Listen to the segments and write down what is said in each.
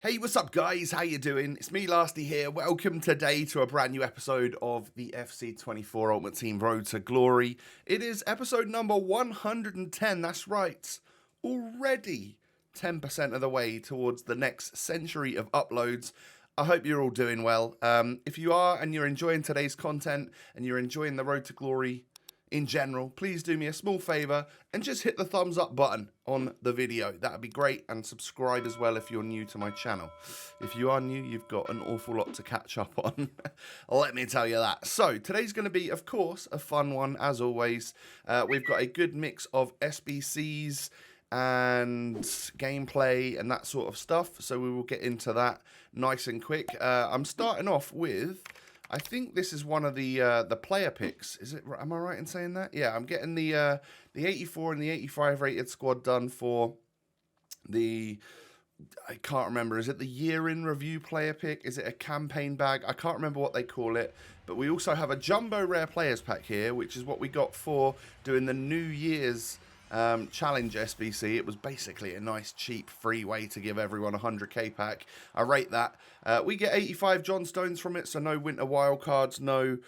Hey, what's up guys? How you doing? It's me, Lasty here. Welcome today to a brand new episode of the FC24 Ultimate Team Road to Glory. It is episode number 110, that's right. Already 10% of the way towards the next century of uploads. I hope you're all doing well. If you are and you're enjoying today's content and you're enjoying the Road to Glory in general, please do me a small favor and just hit the thumbs up button on the video. That would be great, and subscribe as well if you're new to my channel. If you are new, you've got an awful lot to catch up on. Let me tell you that. So today's going to be, of course, a fun one as always. We've got a good mix of SBCs and gameplay and that sort of stuff, so we will get into that nice and quick. I'm starting off with, I think this is one of the player picks. Is it? Am I right in saying that? Yeah, I'm getting the 84 and the 85 rated squad done for the, I can't remember. Is it the year in review player pick? Is it a campaign bag? I can't remember what they call it. But we also have a jumbo rare players pack here, which is what we got for doing the New Year's challenge SBC. It was basically a nice cheap free way to give everyone a 100k pack. I rate that. We get 85 John Stones from it, so no winter wildcards, no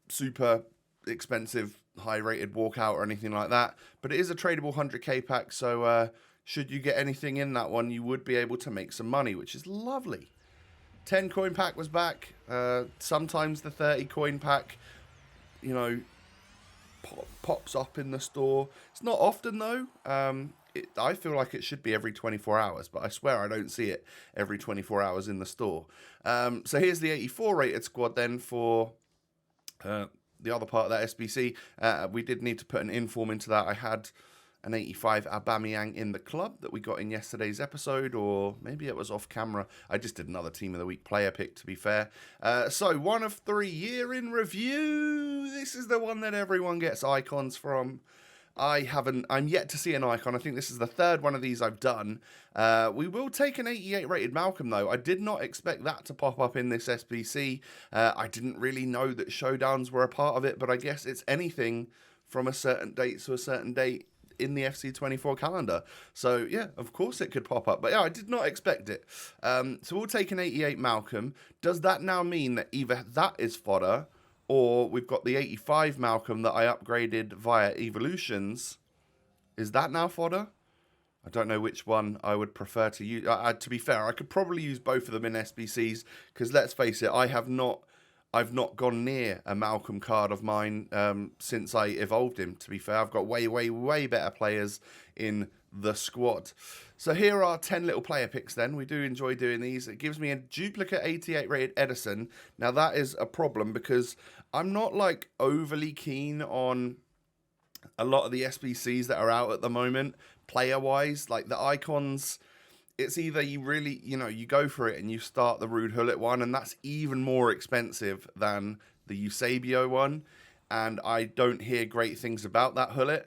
super expensive high rated walkout or anything like that, but it is a tradable 100k pack, so should you get anything in that one, you would be able to make some money, which is lovely. 10 coin pack was back. Sometimes the 30 coin pack, you know, pops up in the store. It's not often though. I feel like it should be every 24 hours, but I swear I don't see it every 24 hours in the store. So here's the 84 rated squad then for the other part of that SBC. We did need to put an inform into that. I had an 85 Aubameyang in the club that we got in yesterday's episode, or maybe it was off camera. I just did another Team of the Week player pick, to be fair. So, one of 3 year in review. This is the one that everyone gets icons from. I'm yet to see an icon. I think this is the third one of these I've done. We will take an 88 rated Malcolm though. I did not expect that to pop up in this SBC. I didn't really know that showdowns were a part of it, but I guess it's anything from a certain date to a certain date in the FC24 calendar. So yeah, of course it could pop up, but yeah, I did not expect it. So we'll take an 88 Malcolm. Does that now mean that either that is fodder, or we've got the 85 Malcolm that I upgraded via evolutions? Is that now fodder? I don't know which one I would prefer to use. To be fair, I could probably use both of them in SBCs, because let's face it, I've not gone near a Malcolm card of mine since I evolved him, to be fair. I've got way, way, way better players in the squad. So here are 10 little player picks then. We do enjoy doing these. It gives me a duplicate 88 rated Edison. Now that is a problem, because I'm not like overly keen on a lot of the SBCs that are out at the moment, player-wise. Like the icons, it's either you really, you go for it and you start the Rude Hullet one, and that's even more expensive than the Eusebio one, and I don't hear great things about that Hullet.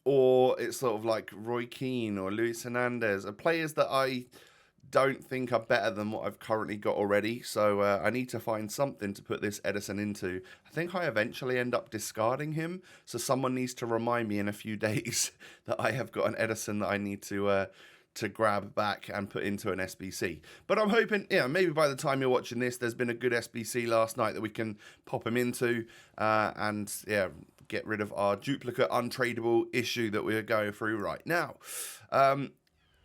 Or it's sort of like Roy Keane or Luis Hernandez, are players that I don't think are better than what I've currently got already, so I need to find something to put this Edison into. I think I eventually end up discarding him, so someone needs to remind me in a few days that I have got an Edison that I need to grab back and put into an SBC. But I'm hoping, maybe by the time you're watching this, there's been a good SBC last night that we can pop him into, and get rid of our duplicate untradeable issue that we're going through right now.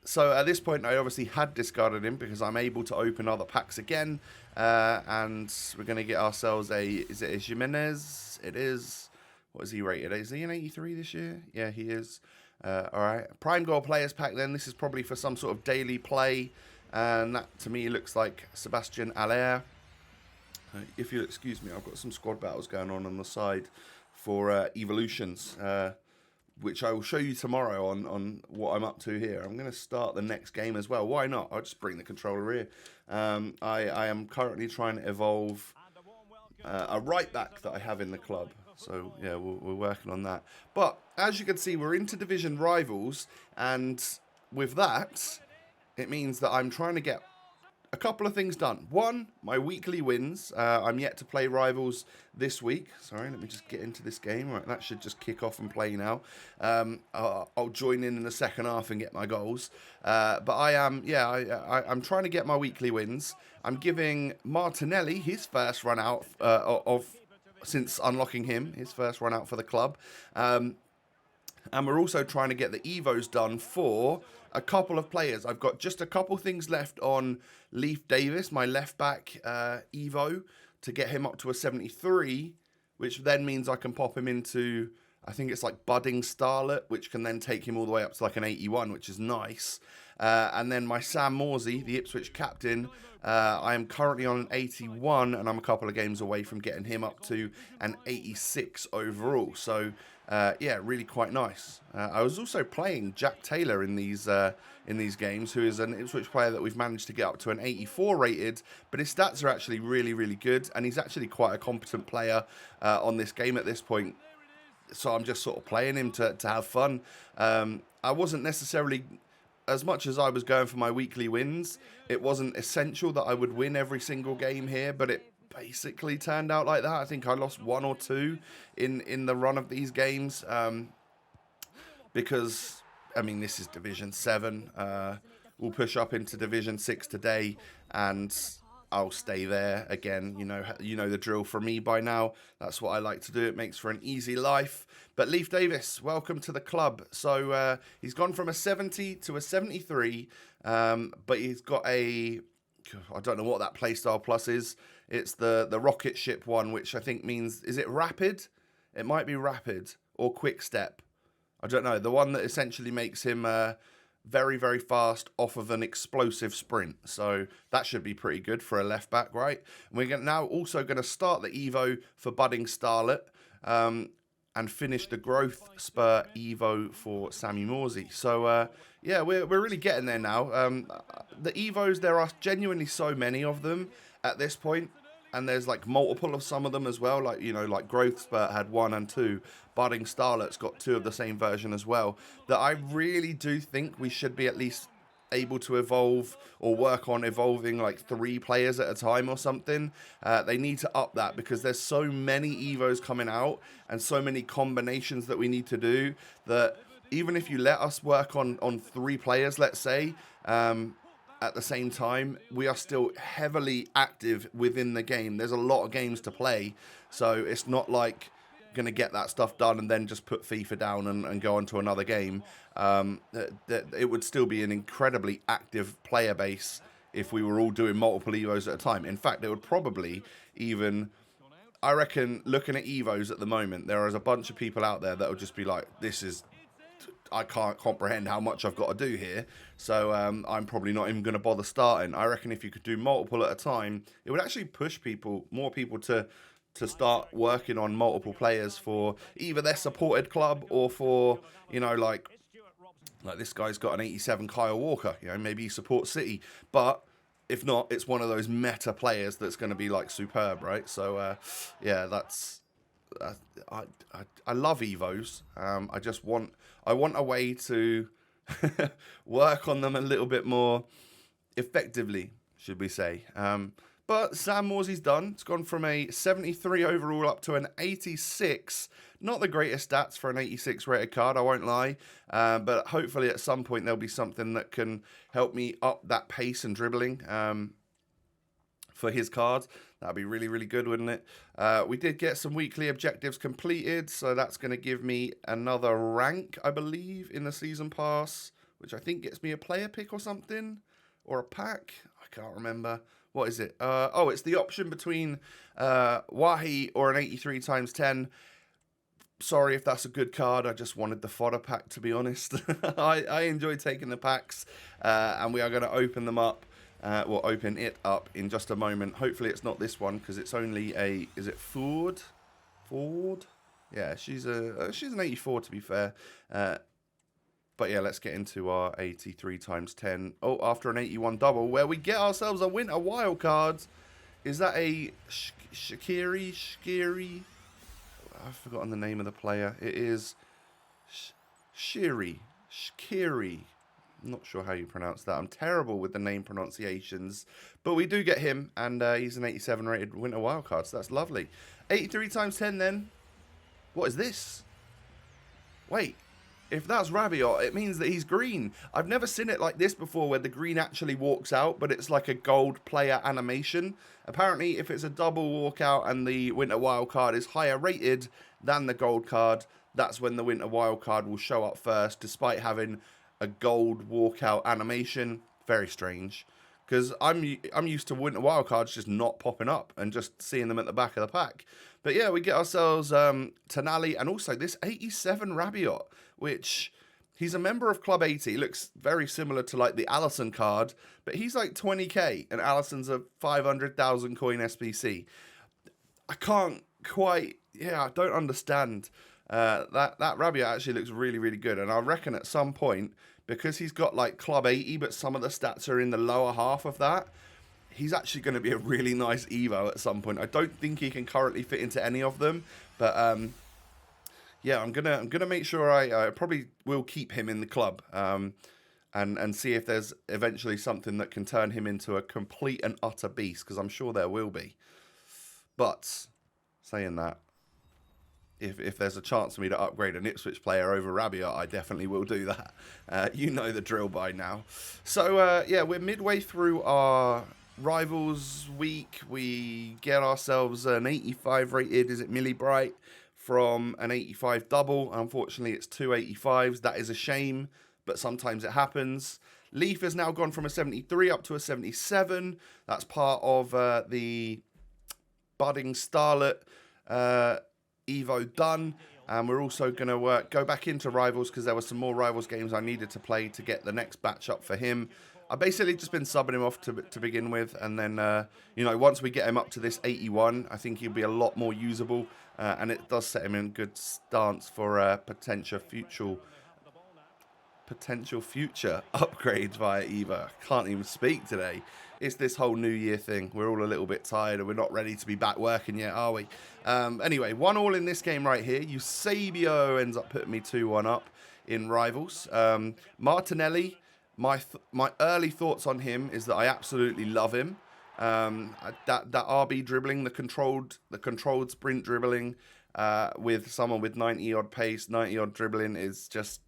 So at this point, I obviously had discarded him because I'm able to open other packs again, and we're going to get ourselves is it a Jimenez? It is. What is he rated? Is he an 83 this year? Yeah, he is. Alright, Prime Goal Players Pack then. This is probably for some sort of daily play, and that to me looks like Sebastian Aller. If you'll excuse me, I've got some squad battles going on the side for evolutions, which I will show you tomorrow on what I'm up to here. I'm going to start the next game as well. Why not? I'll just bring the controller here. I am currently trying to evolve a right back that I have in the club. So, yeah, we're working on that. But, as you can see, we're into division rivals. And with that, it means that I'm trying to get a couple of things done. One, my weekly wins. I'm yet to play Rivals this week. Sorry, let me just get into this game. Right, that should just kick off and play now. I'll join in the second half and get my goals. But I am, I'm trying to get my weekly wins. I'm giving Martinelli his first run out since unlocking him, his first run out for the club. And we're also trying to get the Evos done for a couple of players. I've got just a couple things left on Leif Davis, my left back Evo, to get him up to a 73, which then means I can pop him into, I think it's like Budding Starlet, which can then take him all the way up to like an 81, which is nice. And then my Sam Morsey, the Ipswich captain, I am currently on an 81, and I'm a couple of games away from getting him up to an 86 overall. So, yeah, really quite nice. I was also playing Jack Taylor in these games, who is an Ipswich player that we've managed to get up to an 84 rated, but his stats are actually really, really good, and he's actually quite a competent player on this game at this point. So I'm just sort of playing him to have fun. I wasn't necessarily, as much as I was going for my weekly wins, it wasn't essential that I would win every single game here, but it basically turned out like that. I think I lost 1 or 2 in the run of these games, because, I mean, this is Division 7. We'll push up into Division 6 today, and I'll stay there again. You know the drill from me by now. That's what I like to do. It makes for an easy life. But Leif Davis, welcome to the club. So he's gone from a 70 to a 73, but he's got a, I don't know what that playstyle plus is. It's the rocket ship one, which I think means, is it rapid? It might be rapid or quick step. I don't know. The one that essentially makes him very, very fast off of an explosive sprint. So that should be pretty good for a left back, right? And we're now also going to start the Evo for Budding Starlet and finish the Growth Spur Evo for Sammy Morsey. So, yeah, we're really getting there now. The Evos, there are genuinely so many of them at this point. And there's like multiple of some of them as well. Like, like Growth Spurt had 1 and 2. Budding Starlet's got 2 of the same version as well. That I really do think we should be at least able to evolve or work on evolving like 3 players at a time or something. They need to up that because there's so many Evos coming out and so many combinations that we need to do that even if you let us work on 3 players, let's say, at the same time, we are still heavily active within the game. There's a lot of games to play, so it's not like going to get that stuff done and then just put FIFA down and go on to another game. It would still be an incredibly active player base if we were all doing multiple Evos at a time. In fact, it would probably even, I reckon, looking at Evos at the moment, there is a bunch of people out there that will just be like, I can't comprehend how much I've got to do here, so I'm probably not even going to bother starting. I reckon if you could do multiple at a time, it would actually push more people to start working on multiple players for either their supported club or for, like this guy's got an 87 Kyle Walker, maybe he supports City, but if not, it's one of those meta players that's going to be like superb, right? So yeah, that's I love Evos. I want a way to work on them a little bit more effectively, should we say. But Sam Morsey's done. It's gone from a 73 overall up to an 86. Not the greatest stats for an 86 rated card, I won't lie. But hopefully at some point there'll be something that can help me up that pace and dribbling for his cards. That'd be really, really good, wouldn't it? We did get some weekly objectives completed, so that's going to give me another rank, I believe, in the season pass, which I think gets me a player pick or something, or a pack. I can't remember. What is it? Oh, it's the option between Wahi or an 83 times 10. Sorry if that's a good card. I just wanted the fodder pack, to be honest. I enjoy taking the packs, and we are going to open them up. We'll open it up in just a moment. Hopefully it's not this one because it's only a, is it Ford? Yeah, she's an 84 to be fair. But yeah, let's get into our 83 times 10. Oh, after an 81 double where we get ourselves a winter wild card. Is that a Shakiri? I've forgotten the name of the player. It is Shakiri. I'm not sure how you pronounce that. I'm terrible with the name pronunciations. But we do get him, and he's an 87 rated winter wildcard, so that's lovely. 83 times 10 then. What is this? Wait. If that's Rabiot, it means that he's green. I've never seen it like this before, where the green actually walks out, but it's like a gold player animation. Apparently, if it's a double walkout and the Winter Wild card is higher rated than the gold card, that's when the Winter Wild card will show up first, despite having a gold walkout animation. Very strange. Because I'm used to Winter Wild cards just not popping up and just seeing them at the back of the pack. But yeah, we get ourselves Tonali and also this 87 Rabiot, which he's a member of Club 80. He looks very similar to like the Alisson card, but he's like 20k and Alisson's a 500,000 coin SBC. I can't quite, I don't understand. That Rabiot actually looks really, really good. And I reckon at some point, because he's got like Club 80, but some of the stats are in the lower half of that, he's actually going to be a really nice Evo at some point. I don't think he can currently fit into any of them, but yeah, I'm gonna make sure I probably will keep him in the club, and see if there's eventually something that can turn him into a complete and utter beast, because I'm sure there will be. But saying that, if there's a chance for me to upgrade an Ipswich player over Rabiot, I definitely will do that. You know the drill by now. So yeah, we're midway through our Rivals week. We get ourselves an 85 rated, is it Millie Bright, from an 85 double. Unfortunately, it's two 85s. That is a shame, but sometimes it happens. Leaf has now gone from a 73 up to a 77. That's part of the Budding Starlet Evo done. And we're also going to go back into Rivals, because there were some more Rivals games I needed to play to get the next batch up for him. I've basically just been subbing him off to begin with, and then, you know, once we get him up to this 81, I think he'll be a lot more usable, and it does set him in good stance for potential future upgrades via Evo. I can't even speak today. It's this whole New Year thing. We're all a little bit tired, and we're not ready to be back working yet, are we? Anyway, 1-1 in this game right here. Eusebio ends up putting me 2-1 up in Rivals. Martinelli, my early thoughts on him is that I absolutely love him. That RB dribbling, the controlled sprint dribbling, with someone with 90 odd pace, 90 odd dribbling is just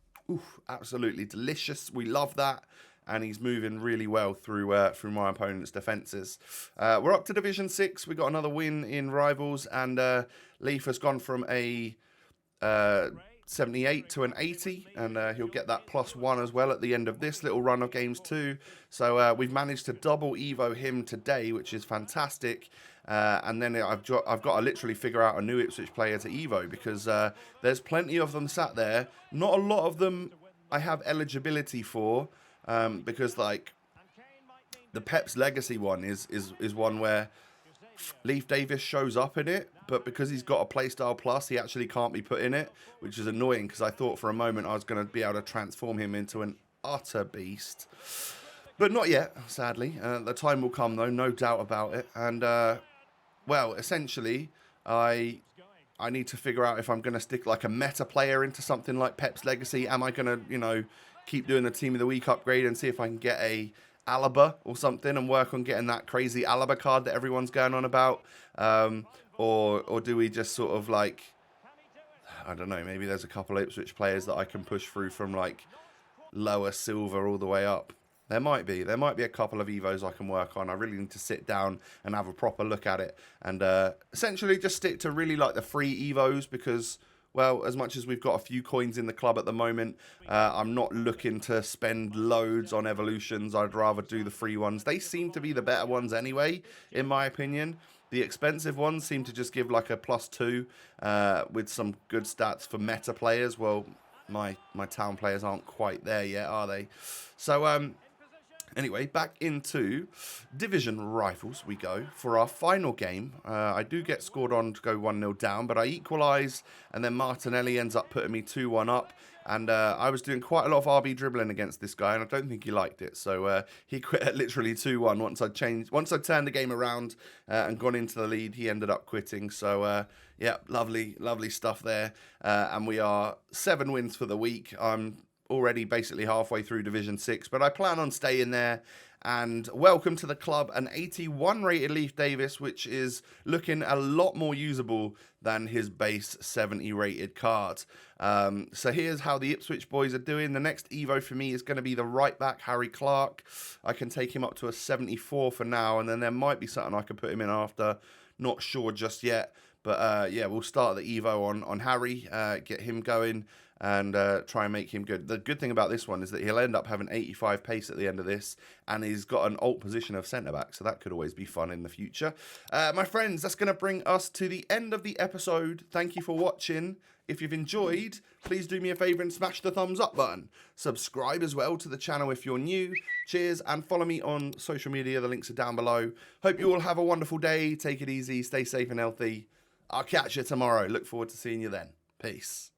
absolutely delicious. We love that, and he's moving really well through my opponent's defenses. We're up to Division 6. We got another win in Rivals, and Leaf has gone from a 78 to an 80, and he'll get that +1 as well at the end of this little run of games too. So we've managed to double Evo him today, which is fantastic. And then I've got to literally figure out a new Ipswich player to Evo, because there's plenty of them sat there. Not a lot of them I have eligibility for, because like the Pep's Legacy one is one where Leif Davis shows up in it, but because he's got a Playstyle Plus, he actually can't be put in it, which is annoying, because I thought for a moment I was going to be able to transform him into an utter beast. But not yet, sadly. The time will come, though, no doubt about it. And, well, essentially, I need to figure out if I'm going to stick like a meta player into something like Pep's Legacy. Am I going to, you know, keep doing the Team of the Week upgrade and see if I can get a Alaba or something and work on getting that crazy Alaba card that everyone's going on about, or do we just sort of like, I don't know, maybe there's a couple of Ipswich players that I can push through from like lower silver all the way up. There might be a couple of Evos I can work on. I really need to sit down and have a proper look at it, and essentially just stick to really like the free Evos, because, well, as much as we've got a few coins in the club at the moment, I'm not looking to spend loads on evolutions. I'd rather do the free ones. They seem to be the better ones anyway, in my opinion. The expensive ones seem to just give like a +2 with some good stats for meta players. Well, my town players aren't quite there yet, are they? So, anyway, back into Division Rivals we go for our final game. I do get scored on to go 1-0 down, but I equalise, and then Martinelli ends up putting me 2-1 up. And I was doing quite a lot of RB dribbling against this guy, and I don't think he liked it. So he quit at literally 2-1. Once I turned the game around and gone into the lead, he ended up quitting. So yeah, lovely stuff there. And we are 7 wins for the week. I'm already basically halfway through Division 6, but I plan on staying there. And welcome to the club, an 81 rated Leif Davis, which is looking a lot more usable than his base 70 rated card. So here's how the Ipswich boys are doing. The next Evo for me is going to be the right back, Harry Clark. I can take him up to a 74 for now, and then there might be something I can put him in after. Not sure just yet. But yeah, we'll start the Evo on Harry, get him going, and try and make him good. The good thing about this one is that he'll end up having 85 pace at the end of this, and he's got an alt position of centre-back, so that could always be fun in the future. My friends, that's going to bring us to the end of the episode. Thank you for watching. If you've enjoyed, please do me a favour and smash the thumbs up button. Subscribe as well to the channel if you're new. Cheers, and follow me on social media. The links are down below. Hope you all have a wonderful day. Take it easy, stay safe and healthy. I'll catch you tomorrow. Look forward to seeing you then. Peace.